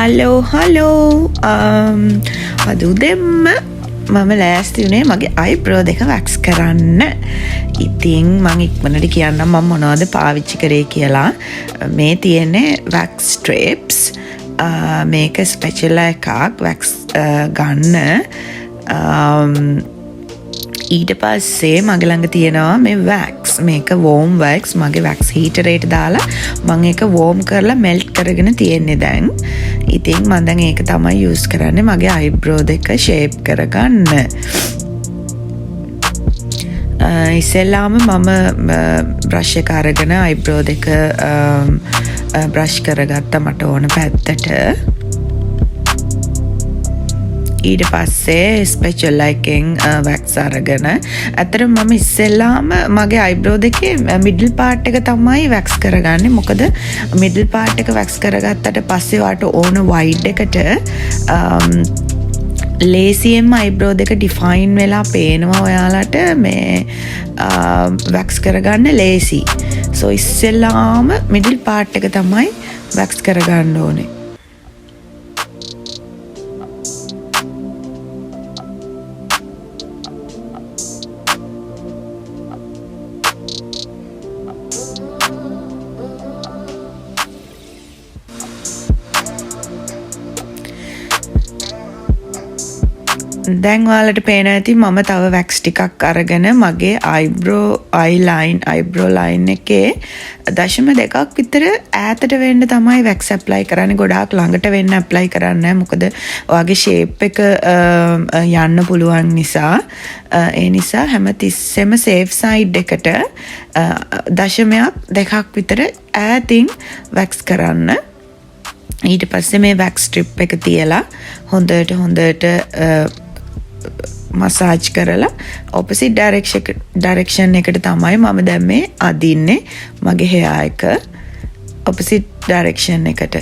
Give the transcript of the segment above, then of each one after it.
Hello අද උදෙන්ම මම ලෑස්ති වුණේ මගේ අයිබ්‍රෝ දෙක වැක්ස් කරන්න. ඉතින් මං ඉක්මනට කියන්නම් මම මොනවද පාවිච්චි කරේ කියලා. මේ තියෙන්නේ වැක්ස් ස්ට්‍රේප්ස්. මේක ස්පෙෂල් එකක් වැක්ස් ගන්න. ඊට පස්සේ මගේ ළඟ තියෙනවා මේ වැක්ස්. මේක වෝම් වැක්ස්. මගේ වැක්ස් හීටරේට දාලා මම ඒක වෝම් කරලා මෙල්ට් කරගෙන තියෙන්නේ දැන්. ඉතින් මම දැන් ඒක තමයි යූස් කරන්නේ මගේ අයිබ්‍රෝ දෙක ෂේප් කරගන්න. ඉස්සෙල්ලාම මම බ්‍රෂ් එක අරගෙන අයිබ්‍රෝ දෙක බ්‍රෂ් කරගත්තා මට ඕන පැත්තට. ඊට පස්සේ ස්පෙෂල් එකෙන් වැක්ස් අරගෙන ඇත්තටම මම ඉස්සෙල්ලාම මගේ අයිබ්‍රෝ දෙකේ මිඩල් පාර්ට් එක තමයි වැක්ස් කරගන්නේ. මොකද මිඩල් පාර්ට් එක වැක්ස් කරගත්තට පස්සේ වාට ඕන වයිඩ් එකට ලේසියෙන්ම අයිබ්‍රෝ දෙක ඩිෆයින් වෙලා පේනවා ඔයාලට මේ වැක්ස් කරගන්න ලේසි. සෝ ඉස්සෙල්ලාම මිඩල් පාර්ට් එක තමයි වැක්ස් කරගන්න ඕනේ. දැන් ඔයාලට පේන ඇති මම තව වැක්ස් ටිකක් අරගෙන මගේ අයිබ්‍රෝ ලයින් එකේ 0.2 විතර ඈතට වෙන්න තමයි වැක්ස් ඇප්ලයි කරන්නේ. ගොඩාක් ළඟට වෙන්න ඇප්ලයි කරන්නේ නැහැ. මොකද ඔයාගේ ෂේප් එක යන්න පුළුවන් නිසා. ඒ නිසා හැමතිස්සෙම සේෆ් සයිඩ් එකට 0.2 විතර ඈතින් වැක්ස් කරන්න. ඊට පස්සේ මේ වැක්ස් ස්ට්‍රිප් එක තියලා හොඳට මසාජ් කරලා ඔපොසිට් ඩයිරෙක්ෂන් එකට තමයි මම දැන් මේ අදින්නේ මගේ හෙයා එක ඔපොසිට් ඩයිරෙක්ෂන් එකට.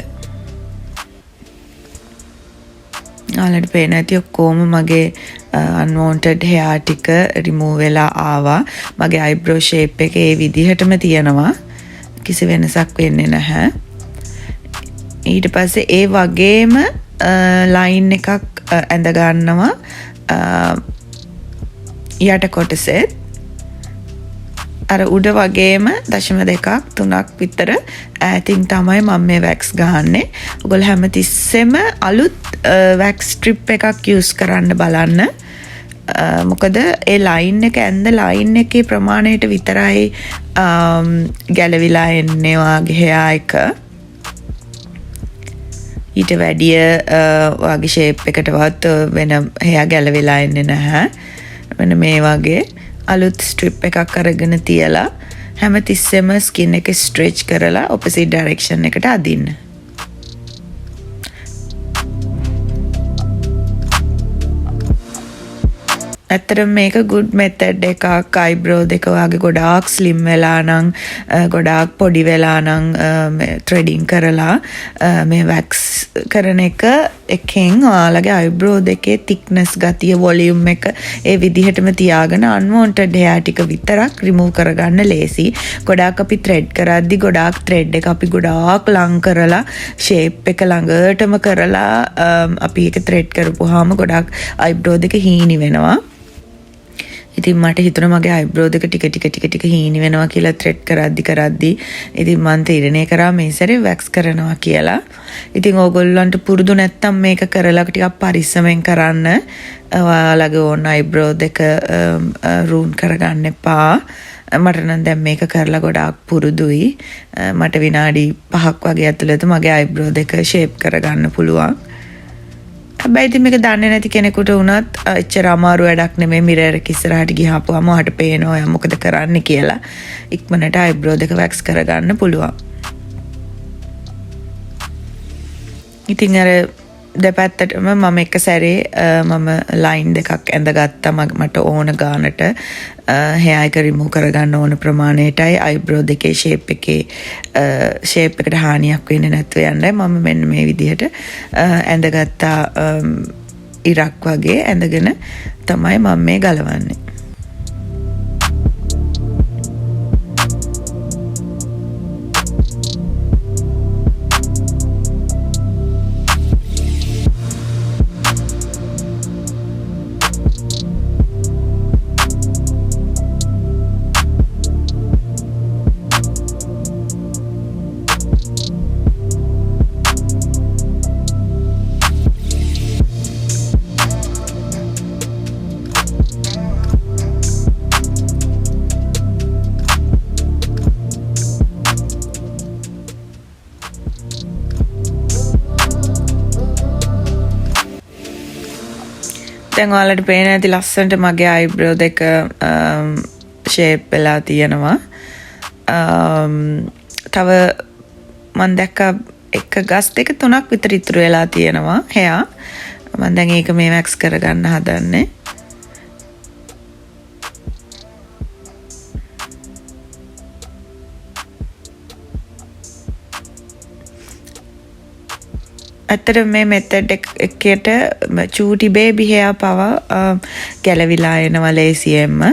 ඔයාලට පේන ඇති ඔක්කොම මගේ unwanted hair ටික රිමූව් වෙලා ආවා. මගේ අයිබ්‍රෝ ෂේප් එක ඒ විදිහටම තියෙනවා. කිසි වෙනසක් වෙන්නේ නැහැ. ඊට පස්සේ ඒ වගේම ලයින් එකක් ඇඳ ගන්නවා යට කොටසෙත්. අර උඩ වගේම 0.2-3 විතර ඈතින් තමයි මම මේ වැක්ස් ගහන්නේ. ඔයගොල්ලෝ හැමතිස්සෙම අලුත් වැක්ස් ස්ට්‍රිප් එකක් යූස් කරන්න බලන්න. මොකද ඒ ලයින් එක ඇඳ ලයින් එකේ ප්‍රමාණයට විතරයි ගැලවිලා එන්නේ වාගේ හෙයා එක. ඊට වැඩිය වගේ ෂේප් එකටවත් වෙන හෙයා ගැලවිලා එන්නේ නැහැ. මෙන්න මේ වගේ අලුත් ස්ට්‍රිප් එකක් අරගෙන තියලා හැමතිස්සෙම ස්කින් එක ස්ට්‍රෙච් කරලා ඔපොසිට් ඩයිරෙක්ෂන් එකට අදින්න. ඇත්තටම මේක good method එකක්. අයිබ්‍රෝ දෙක වගේ ගොඩාක් ස්ලිම් වෙලා නම් ගොඩාක් පොඩි වෙලා නම් ත්‍රෙඩින් කරලා මේ වැක්ස් කරන එකෙන් ඔයාලගේ අයිබ්‍රෝ දෙකේ thickness ගතිය වොලියුම් එක ඒ විදිහටම තියාගෙන unwanted hair ටික විතරක් රිමූව් කරගන්න ලේසි. ගොඩාක් අපි ත්‍රෙඩ් කරද්දි ගොඩාක් ත්‍රෙඩ් එක අපි ගොඩාක් ලං කරලා ෂේප් එක ළඟටම කරලා අපි ඒක ත්‍රෙඩ් කරපුවාම ගොඩාක් අයිබ්‍රෝ දෙක හීනි වෙනවා. ඉතින් මට හිතුණා මගේ අයිබ්‍රෝ දෙක ටික හීනි වෙනවා කියලා ත්‍රෙඩ් කරද්දි ඉතින් මම තීරණය කරා මේ සැරේ වැක්ස් කරනවා කියලා. ඉතින් ඕගොල්ලන්ට පුරුදු නැත්තම් මේක කරලා ටිකක් පරිස්සමෙන් කරන්න. ඔයාලගේ ඕන අයිබ්‍රෝ දෙක රූන් කරගන්න එපා. මට නම් දැන් මේක කරලා ගොඩාක් පුරුදුයි. මට විනාඩි 5ක් වගේ ඇතුළත මගේ අයිබ්‍රෝ දෙක ෂේප් කරගන්න පුළුවන්. හැබැයි ඉතින් මේක දන්නේ නැති කෙනෙකුට වුණත් එච්චර අමාරු වැඩක් නෙමෙයි. මිරර් එක ඉස්සරහට ගිහපුවාම ඔයාට පේනවා ඔයා මොකද කරන්නේ කියලා. ඉක්මනට අයිබ්‍රෝ දෙක වැක්ස් කරගන්න පුළුවන්. ඉතින් අර දෙපැත්තටම මම එක සැරේ මම ලයින් දෙකක් ඇඳගත්තා මට ඕන ගානට හෙයා එක රිමූව් කරගන්න ඕන ප්‍රමාණයටයි අයිබ්‍රෝ දෙකේ ෂේප් එකට හානියක් වෙන්නේ නැතුව යන්නයි මම මෙන්න මේ විදිහට ඇඳගත්තා. ඉරක් වගේ ඇඳගෙන තමයි මම මේ ගලවන්නේ. දැන් ඔයාලට පේන ඇති ලස්සනට මගේ eyebrow දෙක shape වෙලා තියෙනවා. තව මම දැක්කා එක ගස් දෙක තුනක් විතර ඉතුරු වෙලා තියෙනවා hair. මම දැන් ඒක මේ wax කරගන්න හදන්නේ. ඇත්තට මේ method එකට චූටි baby hair පව ගැලවිලා එනවා ලේසියෙන්ම.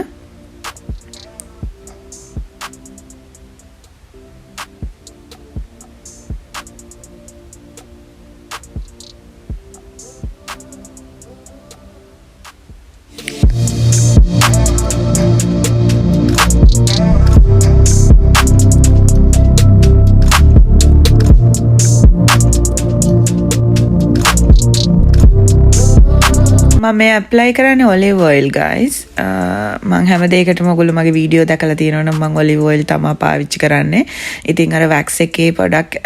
मैं apply කරන්නේ olive oil guys. මම හැම දෙයකටම ඔයගොල්ලෝ මගේ වීඩියෝ දැකලා තියෙනවා නම් මම olive oil තමයි පාවිච්චි කරන්නේ. ඉතින් අර wax එකේ පොඩක්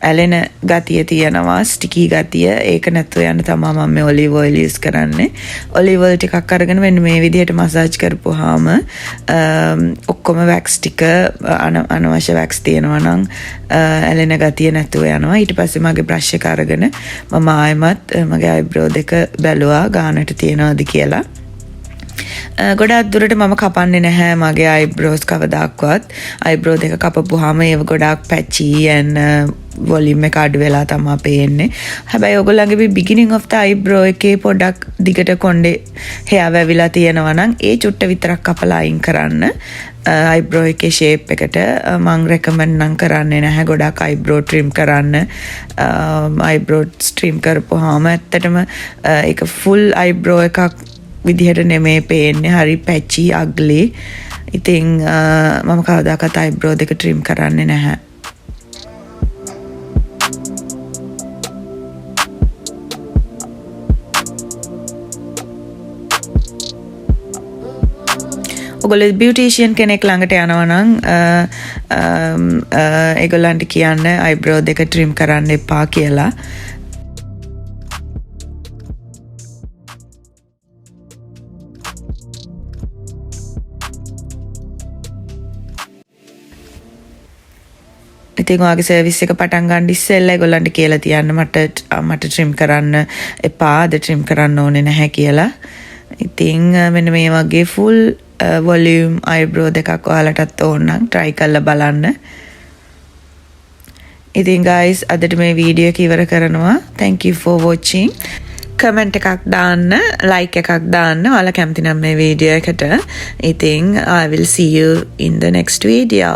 ඇලෙන ගතිය තියෙනවා, sticky ගතිය. ඒක නැතුව යන තමයි මම මේ olive oil use කරන්නේ. olive oil ටිකක් අරගෙන මෙන්න මේ විදිහට මසාජ් කරපුවාම ඔක්කොම wax ටික අනවශ්‍ය wax තියෙනවා නම් ඇලෙන ගතිය නැතුව යනවා. ඊට පස්සේ මගේ brush එක අරගෙන මම ආයෙමත් මගේ eyebrow දෙක බැලුවා ගානට තියනවාද කියලා. ගොඩාක් දුරට මම කපන්නේ නැහැ මගේ eyebrows කවදාක්වත්. eyebrow දෙක කපපුවාම ඒව ගොඩාක් patchy and volume එක අඩු වෙලා තමයි පේන්නේ. හැබැයි ඔයගොල්ලන්ගේ beginning of the eyebrow එකේ පොඩක් දිගට කොණ්ඩේ hair වැවිලා තියෙනවා නම් ඒ චුට්ට විතරක් කපලා අයින් කරන්න. eyebrow එකේ shape එකට මම recommend නම් කරන්නේ නැහැ ගොඩාක් eyebrow trim කරන්න. eyebrow trim කරපුවාම ඇත්තටම ඒක full eyebrow එකක් විදිහට නෙමෙයි පේන්නේ, හරි patchy ugly. ඉතින් මම කවදාකවත් eyebrow දෙක trim කරන්නේ නැහැ. ඔයගොල්ලෝ beautician කෙනෙක් ළඟට යනවා නම් ඒගොල්ලන්ට කියන්න eyebrow දෙක trim කරන්න එපා කියලා. ඉතින් ඔයාගේ සර්විස් එක පටන් ගන්න ඉස්සෙල්ලා ඒගොල්ලන්ට කියලා තියන්න මට trim කරන්න එපා, අද trim කරන්න ඕනේ නැහැ කියලා. ඉතින් මෙන්න මේ වගේ full volume eyebrow දෙකක් ඔයාලටත් ඕන නම් try කරලා බලන්න. ඉතින් guys අදට මේ වීඩියෝ එක ඉවර කරනවා. Thank you for watching. comment එකක් දාන්න, like එකක් දාන්න ඔයාලා කැමති නම් මේ වීඩියෝ එකට. ඉතින් I will see you in the next video.